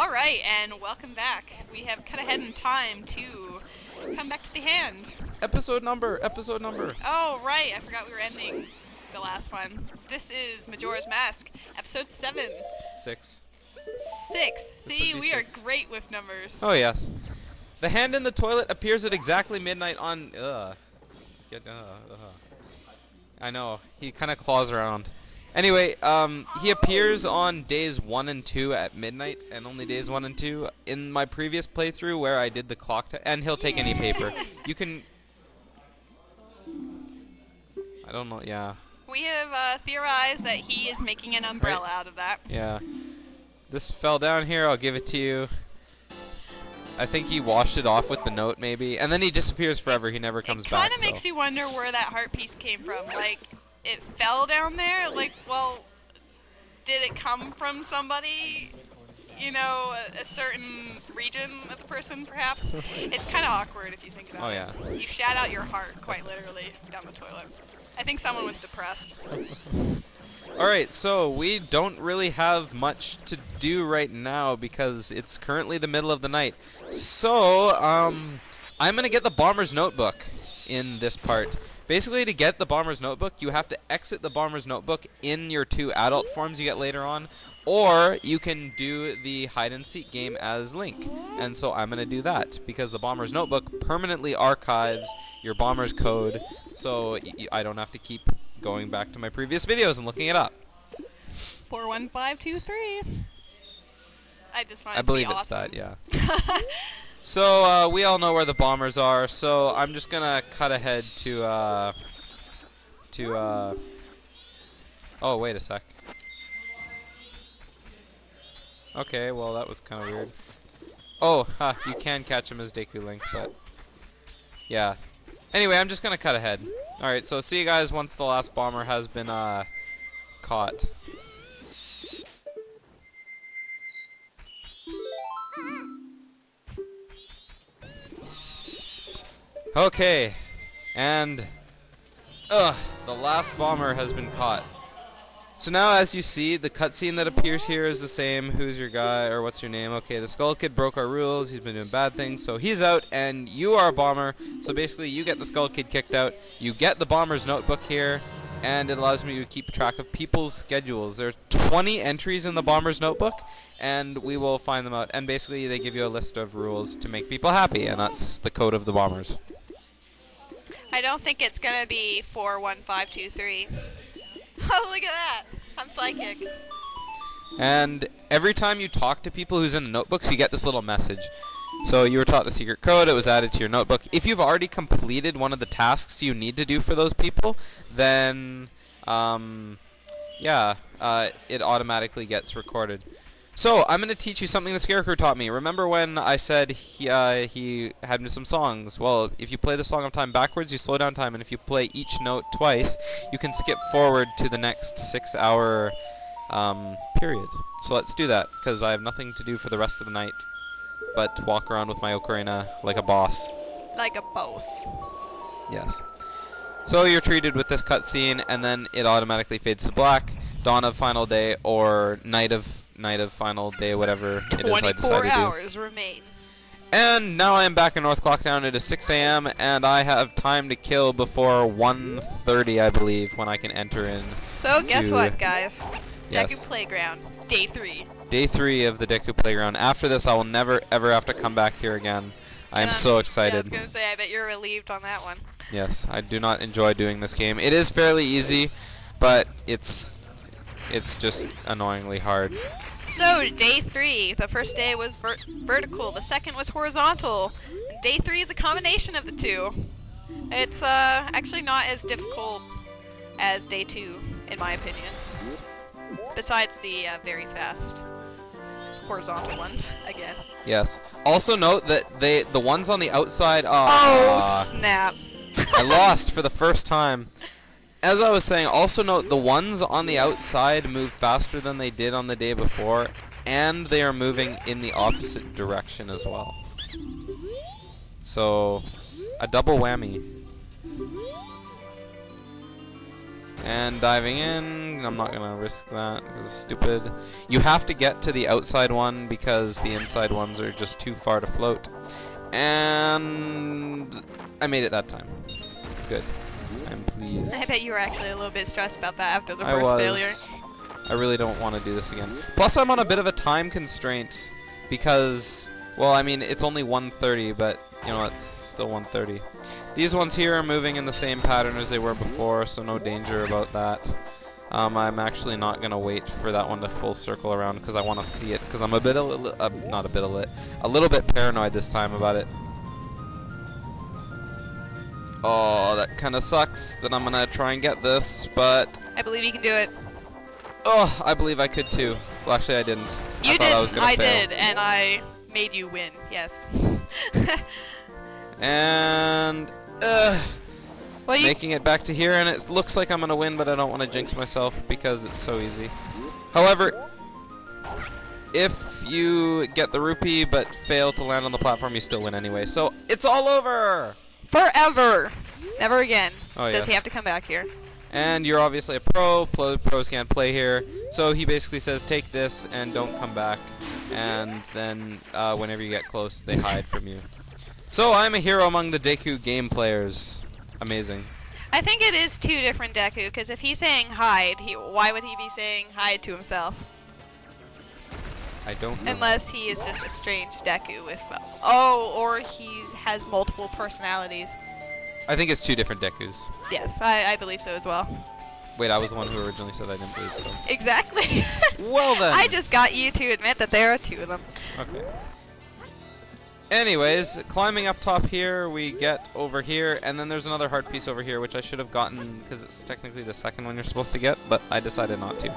Alright, and welcome back. We have cut ahead in time to come back to the hand. Episode number. Oh, right, I forgot we were ending the last one. This is Majora's Mask, episode 7. 6. 6. See, we are 6. great with numbers. Oh, yes. The hand in the toilet appears at exactly midnight on... I know. He kind of claws around. Anyway, he appears on days 1 and 2 at midnight, and only days 1 and 2. In my previous playthrough where I did the clock... and he'll take any paper. You can... I don't know, yeah. We have theorized that he is making an umbrella out of that. Yeah. This fell down here, I'll give it to you. I think he washed it off with the note, maybe. And then he disappears forever, he never comes back. It kind of makes you wonder where that heart piece came from. Like, it fell down there? Like, well, did it come from somebody? You know, a certain region of the person, perhaps? It's kind of awkward if you think about it. Oh, yeah. You shat out your heart, quite literally, down the toilet. I think someone was depressed. Alright, so we don't really have much to do right now because it's currently the middle of the night. So, I'm going to get the Bomber's Notebook in this part. Basically, to get the Bomber's Notebook, you have to exit the Bomber's Notebook in your 2 adult forms you get later on, or you can do the hide-and-seek game as Link. And so I'm going to do that, because the Bomber's Notebook permanently archives your Bomber's code, so I don't have to keep going back to my previous videos and looking it up. 41523. I believe it's that, yeah. So, we all know where the bombers are, so I'm just gonna cut ahead to, oh, wait a sec. Okay, well, that was kind of weird. Oh, you can catch him as Deku Link, but, yeah. Anyway, I'm just gonna cut ahead. Alright, so see you guys once the last bomber has been, caught. Okay, and the last bomber has been caught. So now, as you see, the cutscene that appears here is the same. Who's your guy, or what's your name? Okay, the Skull Kid broke our rules. He's been doing bad things, so he's out, and you are a bomber. So basically, you get the Skull Kid kicked out. You get the Bomber's Notebook here, and it allows me to keep track of people's schedules. There's 20 entries in the Bomber's Notebook, and we will find them out. And basically, they give you a list of rules to make people happy, and that's the code of the bombers. I don't think it's gonna be 41523. Oh, look at that! I'm psychic. And every time you talk to people who's in the notebooks, you get this little message. So you were taught the secret code, it was added to your notebook. If you've already completed one of the tasks you need to do for those people, then, yeah, it automatically gets recorded. So, I'm going to teach you something the Scarecrow taught me. Remember when I said he had me some songs? Well, if you play the Song of Time backwards, you slow down time, and if you play each note twice, you can skip forward to the next 6-hour period. So let's do that, because I have nothing to do for the rest of the night but walk around with my ocarina like a boss. Like a boss. Yes. So you're treated with this cutscene, and then it automatically fades to black, dawn of final day, or night of final day, whatever it is I decided to do. 24 hours remain. And now I am back in North Clocktown. It is 6 a.m. and I have time to kill before 1:30, I believe, when I can enter in. So guess what, guys? Yes. Deku Playground, day 3. Day 3 of the Deku Playground. After this, I will never, ever have to come back here again. I am so excited. Yeah, I was going to say, I bet you're relieved on that one. Yes, I do not enjoy doing this game. It is fairly easy, but it's just annoyingly hard. So, day 3, the first day was vertical, the second was horizontal. And day 3 is a combination of the two. It's actually not as difficult as day 2, in my opinion. Besides the very fast horizontal ones, again. Yes. Also note that the ones on the outside... Oh, snap. I lost for the first time. As I was saying, also note the ones on the outside move faster than they did on the day before, and they are moving in the opposite direction as well. So, a double whammy. And diving in, I'm not gonna risk that because it's stupid. You have to get to the outside one because the inside ones are just too far to float. And I made it that time. Good. I'm pleased. I bet you were actually a little bit stressed about that after the first failure. I really don't want to do this again. Plus, I'm on a bit of a time constraint because, well, I mean, it's only 1:30, but, you know, it's still 1:30. These ones here are moving in the same pattern as they were before, so no danger about that. I'm actually not going to wait for that one to full circle around because I want to see it, because I'm a bit, a little bit paranoid this time about it. Oh, that kind of sucks that I'm going to try and get this, but... I believe you can do it. Oh, I believe I could too. Well, actually, I didn't. You I thought I was gonna fail. I did, and I made you win. Yes. And well, making it back to here, and it looks like I'm gonna win, but I don't want to jinx myself because it's so easy. However, if you get the rupee but fail to land on the platform, you still win anyway. So it's all over. Forever. Never again. Oh, Does he yes. have to come back here? And you're obviously a pro. Pros can't play here. So he basically says, take this and don't come back. And then whenever you get close, they hide from you. So I'm a hero among the Deku game players. Amazing. I think it is two different Deku, because if he's saying hide, why would he be saying hide to himself? I don't know. Unless he is just a strange Deku with... oh, or he has multiple personalities. I think it's two different Dekus. Yes, I believe so as well. Wait, I was the one who originally said I didn't believe so. Exactly. Well then. I just got you to admit that there are two of them. Okay. Anyways, climbing up top here, we get over here, and then there's another heart piece over here, which I should have gotten because it's technically the second one you're supposed to get, but I decided not to.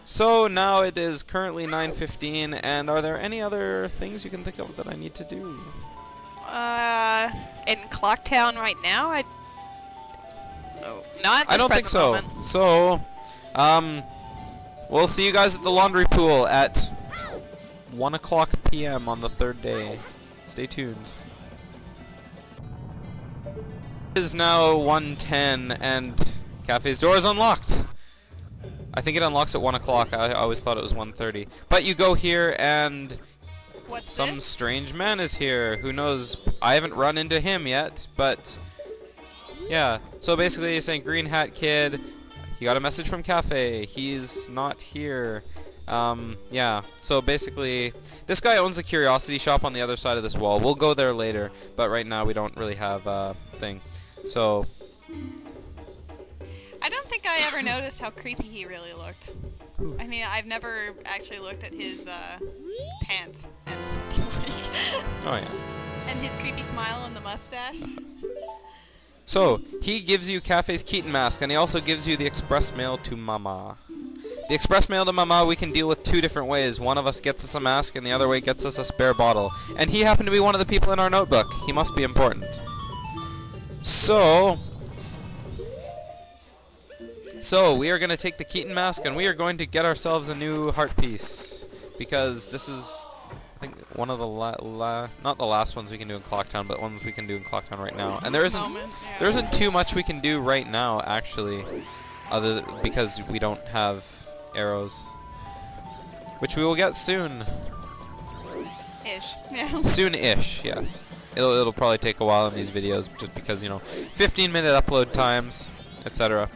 So now it is currently 9:15, and are there any other things you can think of that I need to do? In Clocktown right now, not at this I don't think so. moment. So, we'll see you guys at the laundry pool at 1:00 p.m. on the third day. Stay tuned. It is now 1:10 and cafe's door is unlocked. I think it unlocks at 1:00. I always thought it was 1:30. But you go here and What's some this? strange man is here. Who knows? I haven't run into him yet, but yeah. So basically he's saying, Green Hat Kid, he got a message from Cafe. He's not here. Yeah. So basically, this guy owns a curiosity shop on the other side of this wall. We'll go there later, but right now we don't really have a thing. So I don't think I ever noticed how creepy he really looked. I mean, I've never actually looked at his pants. oh yeah. And his creepy smile and the mustache. So he gives you Cafe's Keaton mask, and he also gives you the express mail to Mama. The express mail to Mama we can deal with two different ways. One of us gets us a mask, and the other way gets us a spare bottle. And he happened to be one of the people in our notebook. He must be important. So we are going to take the Keaton mask, and we are going to get ourselves a new heart piece, because this is, I think, one of the not the last ones we can do in Clocktown, but ones we can do in Clocktown right now. And there isn't too much we can do right now, actually, because we don't have arrows, which we will get soon. Ish. Yeah. Soon-ish, yes. It'll probably take a while in these videos, just because, you know, 15-minute upload times, etc.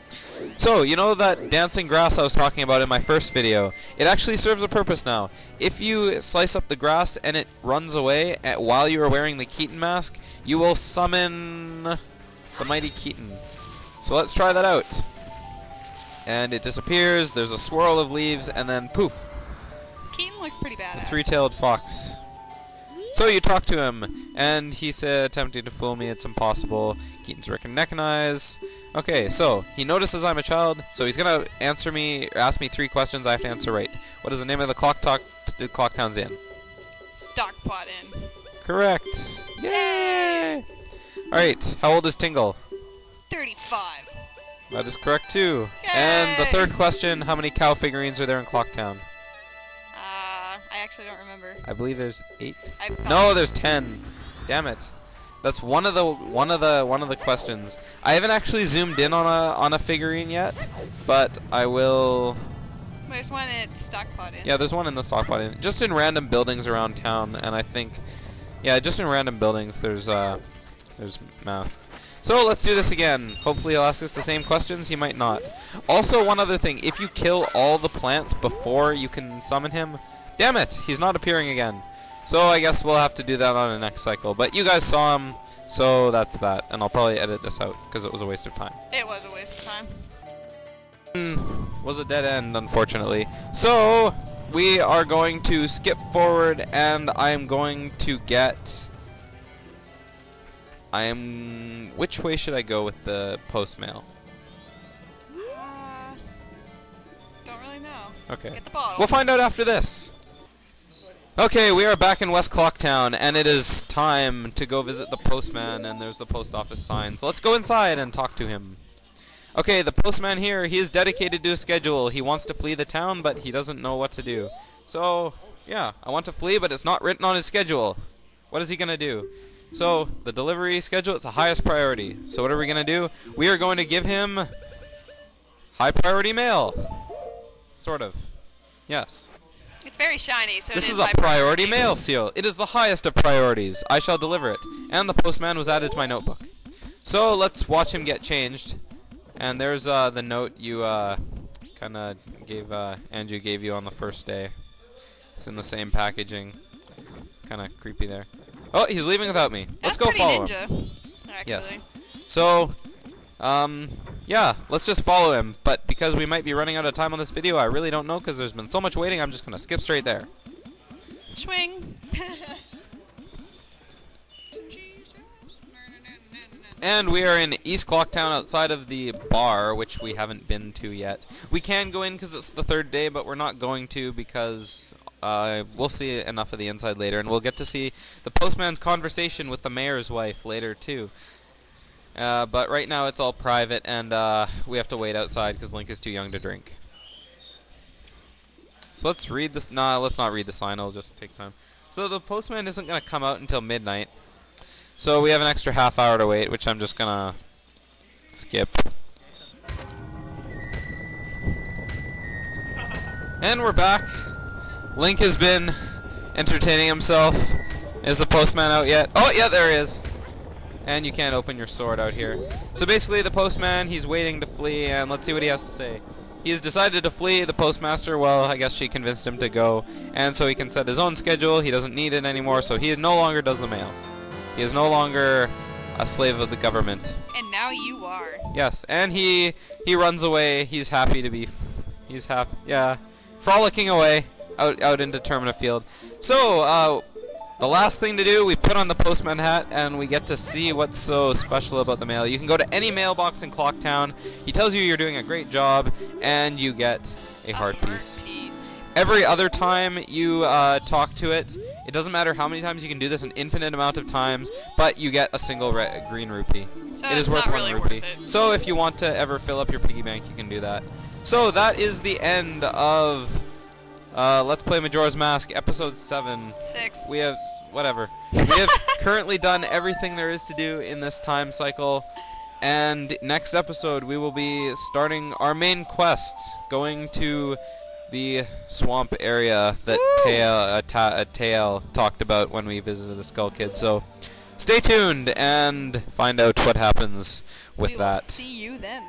So, you know that dancing grass I was talking about in my first video? It actually serves a purpose now. If you slice up the grass and it runs away while you are wearing the Keaton mask, you will summon the mighty Keaton. So let's try that out. And it disappears, there's a swirl of leaves, and then poof. Keaton looks pretty badass. A three-tailed fox. So you talk to him, and he said, attempting to fool me, it's impossible. Keaton's recognized. Okay, so he notices I'm a child, so he's gonna ask me 3 questions I have to answer right. What is the name of the Clocktown's Inn? Stockpot Inn. Correct. Yay! Alright, how old is Tingle? 35. That is correct too. Yay! And the 3rd question, how many cow figurines are there in Clocktown? I actually don't remember. I believe there's 8. I thought No, there's 10. Damn it. That's one of the questions. I haven't actually zoomed in on a figurine yet, but I will. There's one at Stockpot Inn. Yeah, there's one in the Stockpot Inn. Just in random buildings around town, and I think, yeah, just in random buildings there's masks. So let's do this again. Hopefully he'll ask us the same questions. He might not. Also, one other thing: if you kill all the plants before you can summon him, damn it, he's not appearing again. So I guess we'll have to do that on the next cycle. But you guys saw him, so that's that. And I'll probably edit this out because it was a waste of time. It was a waste of time. Was a dead end, unfortunately. So we are going to skip forward, and I am going to get. Which way should I go with the post mail? Don't really know. Okay. Get the bottle. We'll find out after this. Okay, we are back in West Clocktown, and it is time to go visit the postman, and there's the post office sign. So let's go inside and talk to him. Okay, the postman here, he is dedicated to a schedule. He wants to flee the town, but he doesn't know what to do. So, yeah, I want to flee, but it's not written on his schedule. What is he going to do? So, the delivery schedule, it's the highest priority. So what are we going to do? We are going to give him high priority mail. Sort of. Yes. It's very shiny, so this it is is a priority mail seal. It is the highest of priorities. I shall deliver it. And the postman was added to my notebook. So let's watch him get changed. And there's the note you kind of gave, Anju gave you on the first day. It's in the same packaging. Kind of creepy there. Oh, he's leaving without me. Let's go follow him. Actually. Yes. So, yeah, let's just follow him. But because we might be running out of time on this video, I really don't know because there's been so much waiting. I'm just going to skip straight there. Swing. And we are in East Clocktown outside of the bar, which we haven't been to yet. We can go in because it's the third day, but we're not going to because we'll see enough of the inside later. And we'll get to see the postman's conversation with the mayor's wife later, too. But right now it's all private, and we have to wait outside because Link is too young to drink. So let's read this. Nah, let's not read the sign. It'll just take time. So the postman isn't going to come out until midnight. So we have an extra half hour to wait, which I'm just going to skip. And we're back. Link has been entertaining himself. Is the postman out yet? Oh, yeah, there he is. And you can't open your sword out here. So basically the postman, he's waiting to flee, and let's see what he has to say. He's decided to flee. The postmaster, well, I guess she convinced him to go, and so he can set his own schedule. He doesn't need it anymore, so he no longer does the mail. He is no longer a slave of the government. And now you are. Yes, and he runs away. He's happy to be, he's happy, yeah, frolicking away out into Termina Field. So, the last thing to do, we put on the postman hat, and we get to see what's so special about the mail. You can go to any mailbox in Clocktown. He tells you you're doing a great job, and you get a heart piece. Every other time you talk to it, it doesn't matter how many times you can do this, an infinite amount of times, but you get a single green rupee. So it is worth one rupee. So if you want to ever fill up your piggy bank, you can do that. So that is the end of Let's Play Majora's Mask, Episode 7. 6. We have, whatever. We have currently done everything there is to do in this time cycle. And next episode, we will be starting our main quest, going to the swamp area that Tael talked about when we visited the Skull Kid. So stay tuned and find out what happens with that. See you then.